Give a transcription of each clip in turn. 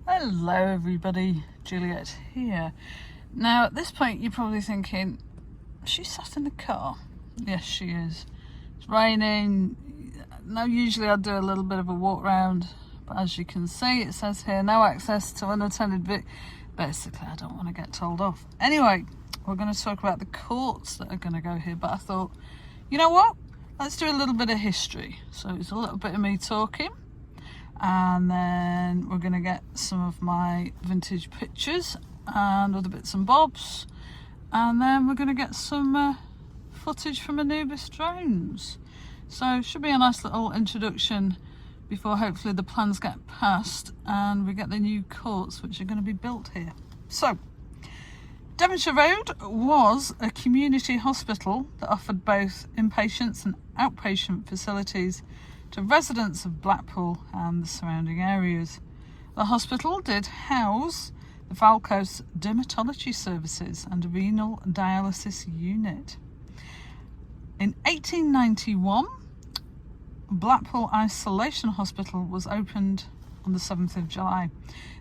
Hello everybody, Juliet here. Now at this point you're probably thinking, she's sat in the car. Yes, she is. It's raining. Now usually I'd do a little bit of a walk round, but as you can see it says here no access to unattended basically I don't want to get told off. Anyway, we're going to talk about the courts that are going to go here, but I thought, you know what, let's do a little bit of history. So it's a little bit of me talking, and then we're going to get some of my vintage pictures and other bits and bobs, and then we're going to get some footage from Anubis drones. So it should be a nice little introduction before hopefully the plans get passed and we get the new courts which are going to be built here. So Devonshire Road was a community hospital that offered both inpatients and outpatient facilities to residents of Blackpool and the surrounding areas. The hospital did house the Valco's dermatology services and a renal dialysis unit. In 1891, Blackpool Isolation Hospital was opened on the 7th of July.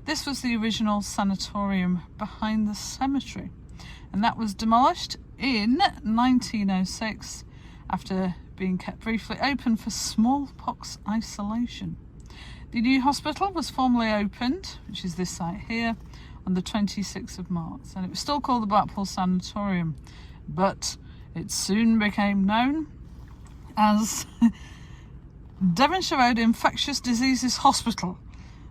This was the original sanatorium behind the cemetery, and that was demolished in 1906 after being kept briefly open for smallpox isolation. The new hospital was formally opened, which is this site here, on the 26th of March, and it was still called the Blackpool Sanatorium, but it soon became known as Devonshire Road Infectious Diseases Hospital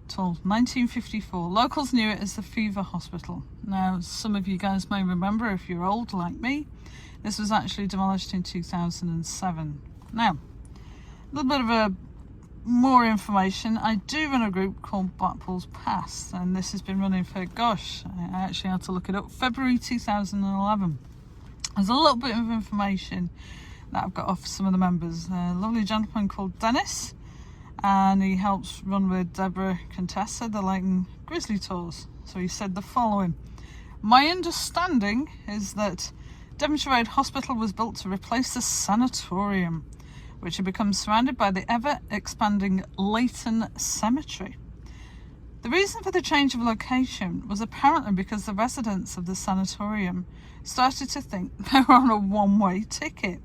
till 1954. Locals knew it as the Fever Hospital. Now, some of you guys may remember, if you're old like me, this was actually demolished in 2007. Now, a little bit of more information. I do run a group called Blackpool's Past, and this has been running for, gosh, I actually had to look it up, February 2011. There's a little bit of information that I've got off some of the members. A lovely gentleman called Dennis, and he helps run with Deborah Contessa the Leighton Grizzly Tours. So he said the following: my understanding is that Devonshire Road Hospital was built to replace the sanatorium, which had become surrounded by the ever-expanding Leighton Cemetery. The reason for the change of location was apparently because the residents of the sanatorium started to think they were on a one-way ticket.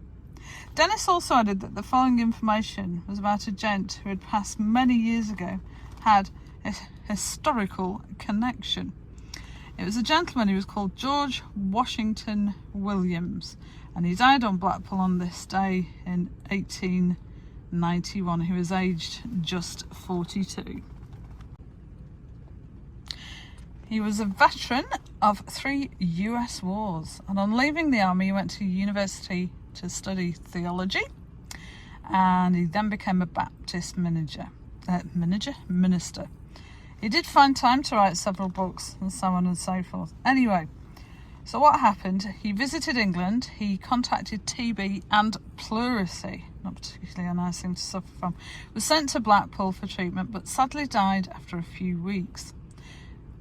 Dennis also added that the following information was about a gent who had passed many years ago, had a historical connection. It was a gentleman who was called George Washington Williams, and he died on Blackpool on this day in 1891. He was aged just 42. He was a veteran of 3 US wars, and on leaving the army he went to university to study theology, and he then became a Baptist minister. He did find time to write several books and so on and so forth. Anyway, so what happened? He visited England, he contacted TB and pleurisy, not particularly a nice thing to suffer from, was sent to Blackpool for treatment, but sadly died after a few weeks.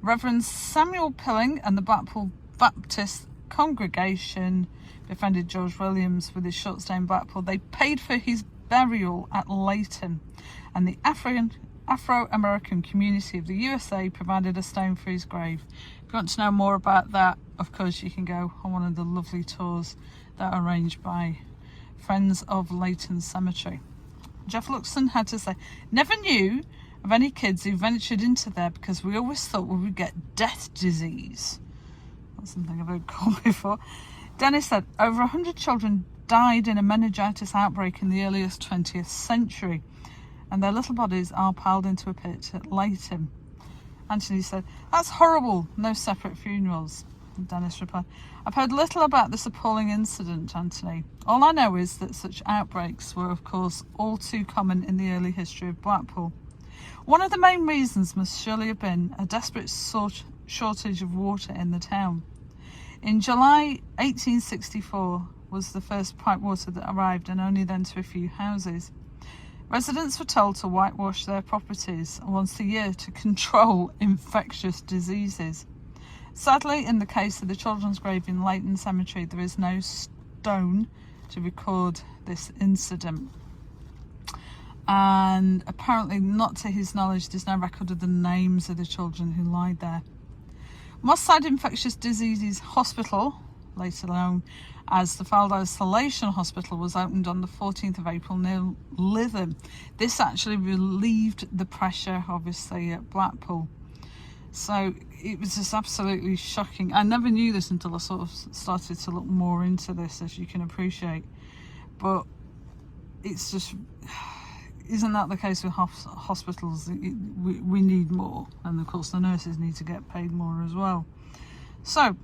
Reverend Samuel Pilling and the Blackpool Baptist congregation befriended George Williams with his short stay in Blackpool. They paid for his burial at Leighton, and the Afro-American community of the USA provided a stone for his grave. If you want to know more about that, of course you can go on one of the lovely tours that are arranged by Friends of Leighton Cemetery. Jeff Luxon had to say, never knew of any kids who ventured into there because we always thought we would get death disease. That's something I've heard called before. Dennis said over 100 children died in a meningitis outbreak in the earliest 20th century, and their little bodies are piled into a pit at Leighton. Anthony said, that's horrible, no separate funerals. And Dennis replied, I've heard little about this appalling incident, Anthony. All I know is that such outbreaks were, of course, all too common in the early history of Blackpool. One of the main reasons must surely have been a desperate shortage of water in the town. In July 1864 was the first pipe water that arrived, and only then to a few houses. Residents were told to whitewash their properties once a year to control infectious diseases. Sadly, in the case of the children's grave in Leighton Cemetery, there is no stone to record this incident. and apparently, not to his knowledge, there's no record of the names of the children who lied there. Moss Side Infectious Diseases Hospital, later known as the Fylde Isolation Hospital, was opened on the 14th of April near Lytham. This actually relieved the pressure, obviously, at Blackpool. So it was just absolutely shocking. I never knew this until I sort of started to look more into this, as you can appreciate. But it's just, isn't that the case with hospitals? We need more, and of course the nurses need to get paid more as well. So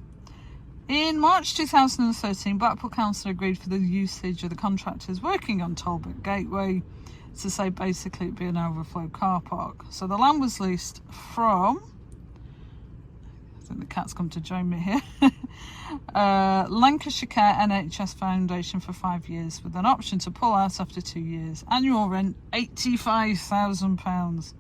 in March 2013, Blackpool Council agreed for the usage of the contractors working on Talbot Gateway to say basically it'd be an overflow car park. So the land was leased from, I think the cat's come to join me here, Lancashire Care NHS Foundation for 5 years, with an option to pull out after 2 years. Annual rent £85,000.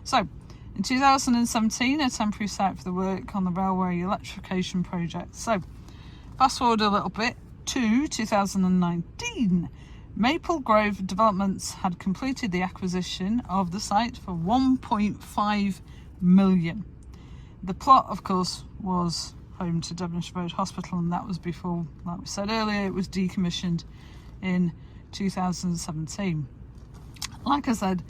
So in 2017, a temporary site for the work on the railway electrification project. So fast forward a little bit to 2019. Maple Grove Developments had completed the acquisition of the site for 1.5 million. The plot, of course, was home to Devonshire Road Hospital, and that was before, like we said earlier, it was decommissioned in 2017. Like I said,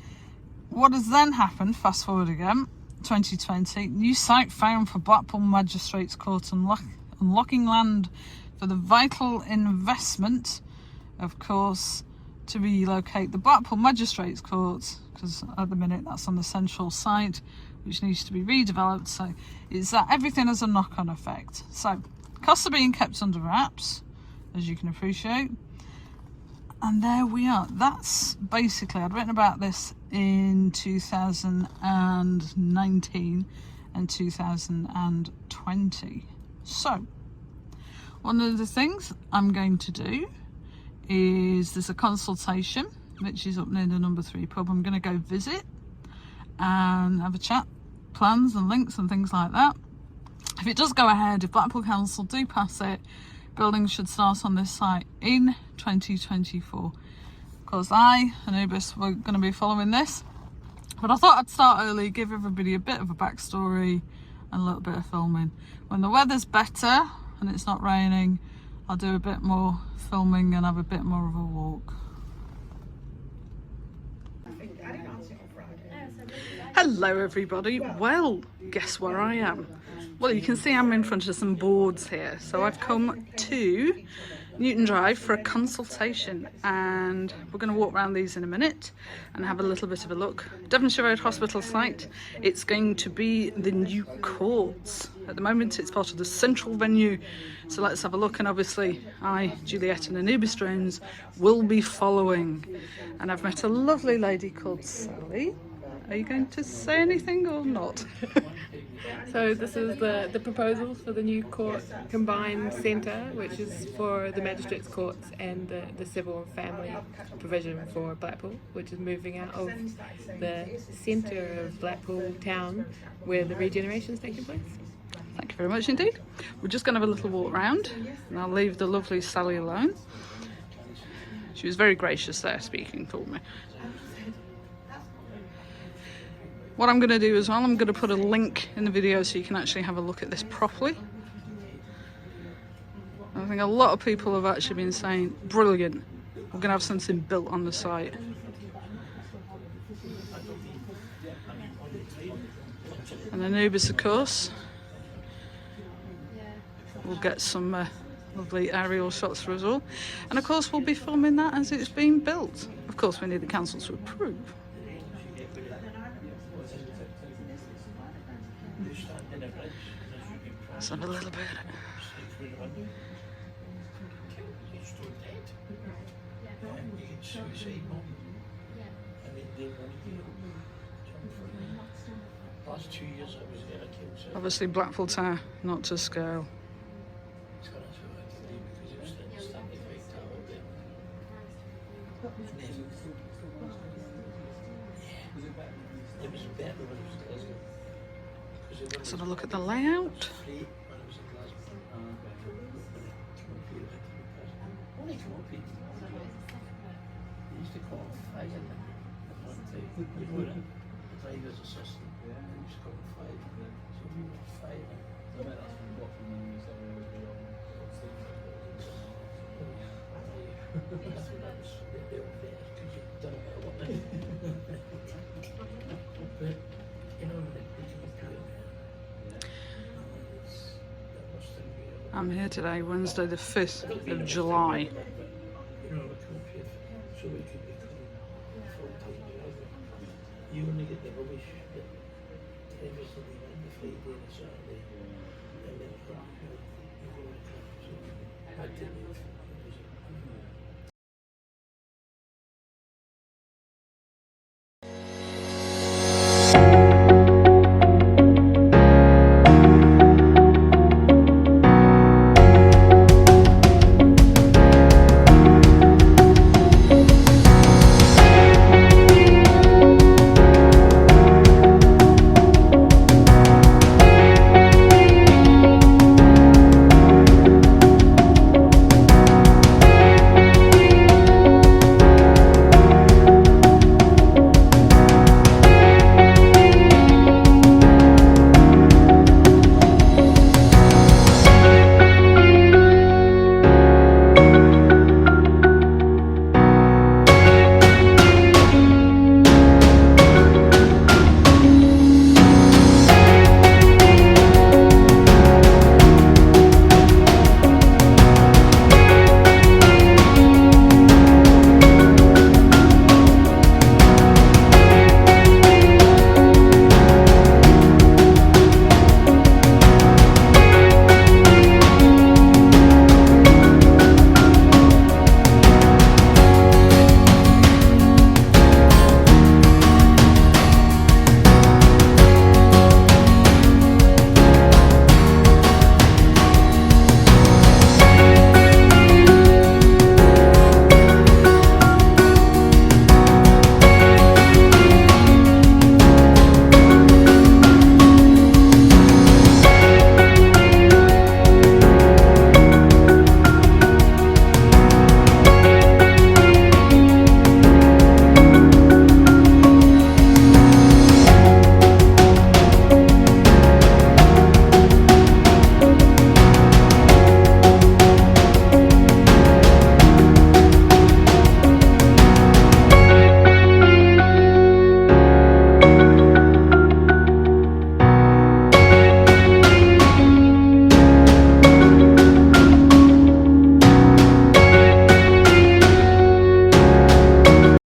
what has then happened, fast forward again, 2020, new site found for Blackpool Magistrates Court, unlocking land for the vital investment, of course, to relocate the Blackpool Magistrates Court, because at the minute that's on the central site, which needs to be redeveloped. So it's that everything has a knock-on effect. So costs are being kept under wraps, as you can appreciate. And there we are. That's basically, I'd written about this in 2019 and 2020. So one of the things I'm going to do is there's a consultation which is up near the number 3 pub. I'm going to go visit and have a chat, plans and links and things like that. If it does go ahead, if Blackpool Council do pass it, building should start on this site in 2024. Of course, I and Ubis were going to be following this, but I thought I'd start early, give everybody a bit of a backstory and a little bit of filming. When the weather's better and it's not raining, I'll do a bit more filming and have a bit more of a walk. Hello everybody, well, guess where I am? Well, you can see I'm in front of some boards here, so I've come to Newton Drive for a consultation, and we're going to walk around these in a minute and have a little bit of a look. Devonshire Road Hospital site, it's going to be the new courts. At the moment it's part of the central venue, so let's have a look, and obviously I, Juliet and Anubis Jones will be following. And I've met a lovely lady called Sally. Are you going to say anything or not? So this is the proposal for the new court combined centre, which is for the magistrates courts and the civil and family provision for Blackpool, which is moving out of the centre of Blackpool town where the regeneration is taking place. Thank you very much indeed. We're just going to have a little walk round, and I'll leave the lovely Sally alone. She was very gracious there speaking for me. What I'm going to do as well, I'm going to put a link in the video so you can actually have a look at this properly. I think a lot of people have actually been saying, brilliant, we're going to have something built on the site. And Anubis, of course, we'll get some lovely aerial shots for us all. And of course we'll be filming that as it's being built. Of course we need the council to approve. Let's have a little bit. Obviously Blackpool Tower, not to scale. Let's have a look at the layout. driver's assistant, and he's got 5. So we were 5. But, you know, I'm here today, Wednesday the 5th of July. you know, so we could become full-time driver. You only get the rubbish that drivers that they like the Friday and the Saturday, and then you go to camp. So I didn't.